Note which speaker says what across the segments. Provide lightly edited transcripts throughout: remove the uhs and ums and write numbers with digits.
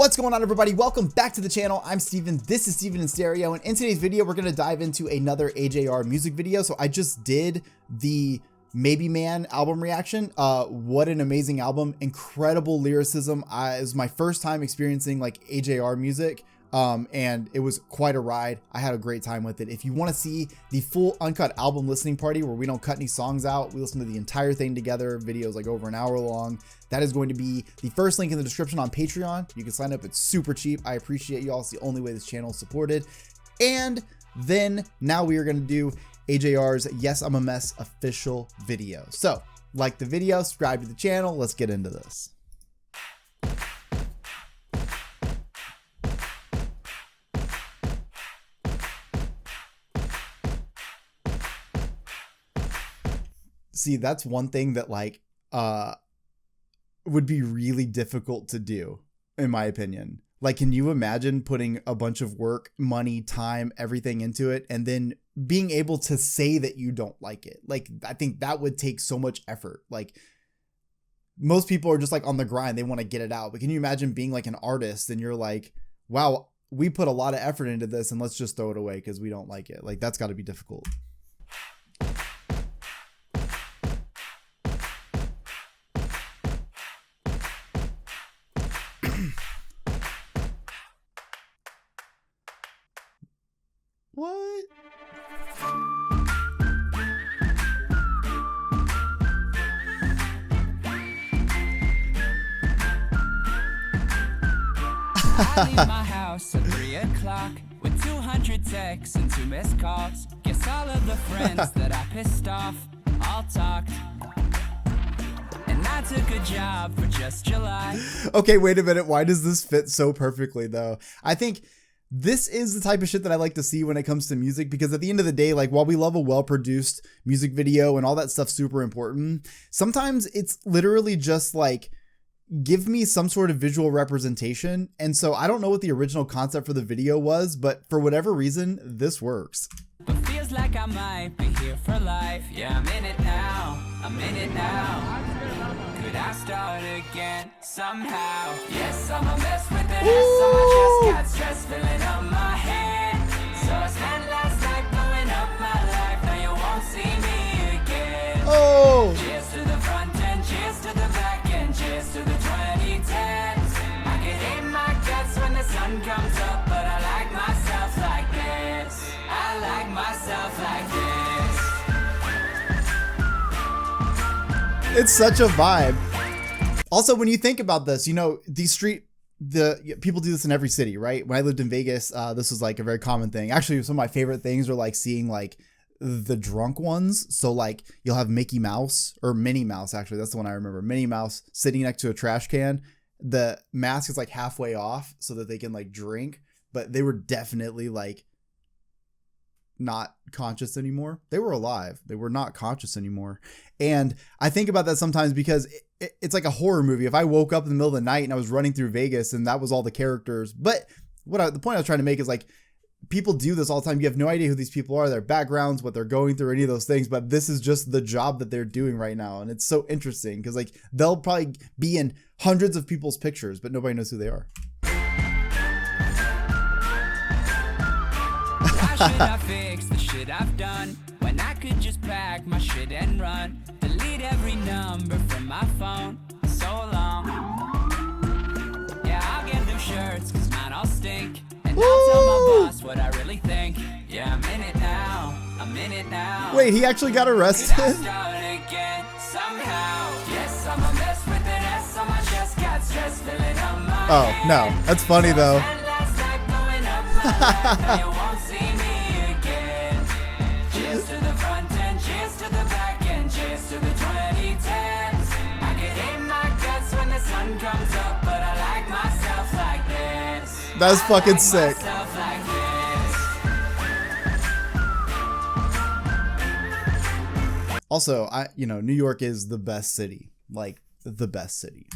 Speaker 1: What's going on, everybody? Welcome back to the channel. I'm Steven. This is Steven in Stereo, and in today's video we're going to dive into another AJR music video. So I just did the Maybe Man album reaction. What an amazing album. Incredible lyricism. It was my first time experiencing like AJR music, and it was quite a ride. I had a great time with it. If you want to see the full uncut album listening party where we don't cut any songs out, we listen to the entire thing together, videos like over an hour long, that is going to be the first link in the description on Patreon. You can sign up. It's super cheap. I appreciate you all. It's the only way this channel is supported. And then now we are going to do AJR's Yes, I'm a Mess official video. So like the video, subscribe to the channel. Let's get into this. See, that's one thing that like would be really difficult to do, in my opinion. Like, can you imagine putting a bunch of work, money, time, everything into it, and then being able to say that you don't like it? Like, I think that would take so much effort. Like, most people are just like on the grind. They want to get it out. But can you imagine being like an artist and you're like, wow, we put a lot of effort into this and let's just throw it away because we don't like it. Like, that's got to be difficult. What?
Speaker 2: I leave my house at 3 o'clock with 200 texts and 2 missed calls. Guess all of the friends that I pissed off all talked. And I took a job for just July.
Speaker 1: Okay, wait a minute. Why does this fit so perfectly though? I think this is the type of shit that I like to see when it comes to music, because at the end of the day, like, while we love a well-produced music video and all that stuff's super important, sometimes it's literally just like, give me some sort of visual representation. And so I don't know what the original concept for the video was, but for whatever reason, this works.
Speaker 2: But feels like I might be here for life. Yeah, I'm in it now. I'm in it now. Could I start again somehow? Yes, I'm a mess with it. I just got stress filling up my head. So I spent last night blowing up my life. Now you won't see me again.
Speaker 1: Oh!
Speaker 2: Cheers to the front end, cheers to the back end, cheers to the 2010s. I can hate my guts when the sun comes up, but I like myself like this. I like myself like this.
Speaker 1: It's such a vibe. Also, when you think about this, you know, people do this in every city, right? When I lived in Vegas, this was like a very common thing. Actually, some of my favorite things are like seeing like the drunk ones. So like you'll have Mickey Mouse or Minnie Mouse. Actually, that's the one I remember. Minnie Mouse sitting next to a trash can. The mask is like halfway off so that they can like drink, but they were definitely like not conscious anymore. They were alive. They were not conscious anymore. And I think about that sometimes because it's like a horror movie. If I woke up in the middle of the night and I was running through Vegas and that was all the characters, but the point I was trying to make is like, people do this all the time. You have no idea who these people are, their backgrounds, what they're going through, any of those things, but this is just the job that they're doing right now. And it's so interesting because like they'll probably be in hundreds of people's pictures, but nobody knows who they are.
Speaker 2: Why should I fix the shit I've done when I could just pack my shit and run? Delete every number from my phone. So long. Yeah, I'll get new shirts cause mine all stink. And I'll tell my boss what I really think. Yeah, I'm in it now. I'm in it now.
Speaker 1: Wait, he actually got arrested?
Speaker 2: Could I start again somehow? Yes, I'm a mess with an S on my chest. Got stress filling up my
Speaker 1: Oh, no. That's funny though.
Speaker 2: You won't see me again. Cheers to the front end, cheers to the back end, cheers to the 2010s. I can hate my guts when the sun comes up, but I like myself like this.
Speaker 1: That's fucking sick. Also, New York is the best city, like the best city.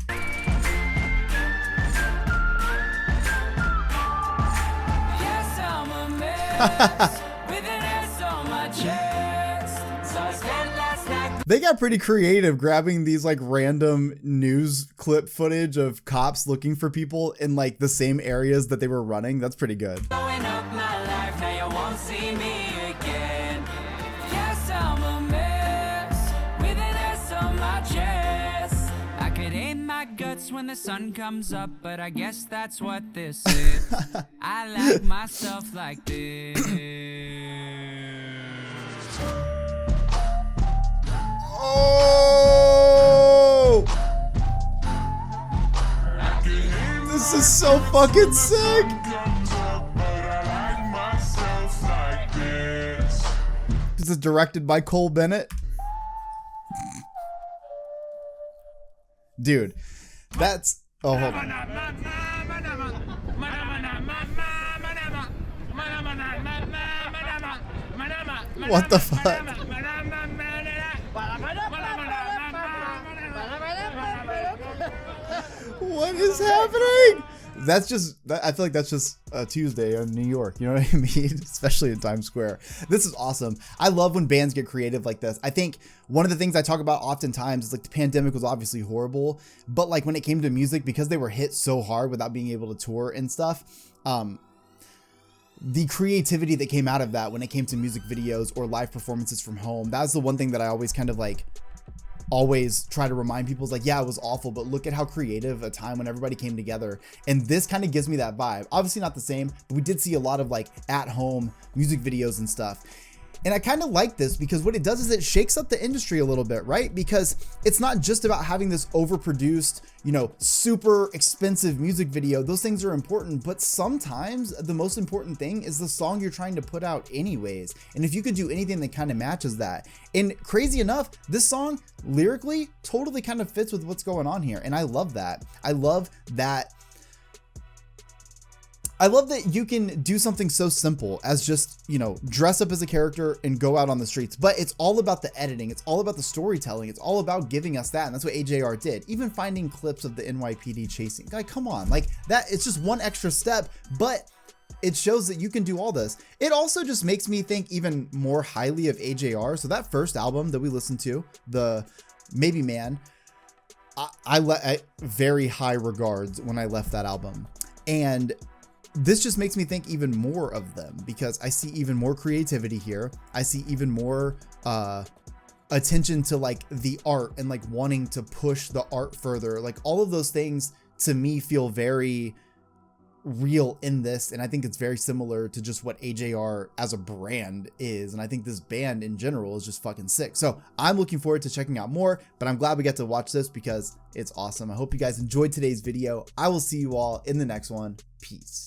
Speaker 2: Yes, I'm a mess with an S on my chest. So I spent last night
Speaker 1: They got pretty creative grabbing these like random news clip footage of cops looking for people in like the same areas that they were running. That's pretty good.
Speaker 2: Blowing up my life, now you won't see me again. Yes, I'm a mess, with an S on my chest. I could aim my guts when the sun comes up, but I guess that's what this is. I like myself like this.
Speaker 1: Oh! This is so fucking sick! This is directed by Cole Bennett. Dude, that's... Oh, hold on. What the fuck? What is happening? That's just, I feel like that's just a Tuesday in New York. You know what I mean? Especially in Times Square. This is awesome. I love when bands get creative like this. I think one of the things I talk about oftentimes is like the pandemic was obviously horrible, but like when it came to music, because they were hit so hard without being able to tour and stuff, the creativity that came out of that when it came to music videos or live performances from home, that's the one thing that I always kind of like always try to remind people is like, yeah, it was awful, but look at how creative a time when everybody came together. And this kind of gives me that vibe. Obviously not the same, but we did see a lot of like at home music videos and stuff. And I kind of like this because what it does is it shakes up the industry a little bit, right? Because it's not just about having this overproduced, you know, super expensive music video. Those things are important, but sometimes the most important thing is the song you're trying to put out anyways. And if you could do anything that kind of matches that. And crazy enough, this song lyrically totally kind of fits with what's going on here. And I love that. I love that you can do something so simple as just, you know, dress up as a character and go out on the streets, but it's all about the editing. It's all about the storytelling. It's all about giving us that. And that's what AJR did. Even finding clips of the NYPD chasing. Like, come on, like that, it's just one extra step, but it shows that you can do all this. It also just makes me think even more highly of AJR. So that first album that we listened to, the Maybe Man, I very high regards when I left that album. And this just makes me think even more of them because I see even more creativity here. I see even more attention to like the art and like wanting to push the art further. Like all of those things to me feel very real in this. And I think it's very similar to just what AJR as a brand is. And I think this band in general is just fucking sick. So I'm looking forward to checking out more, but I'm glad we get to watch this because it's awesome. I hope you guys enjoyed today's video. I will see you all in the next one. Peace.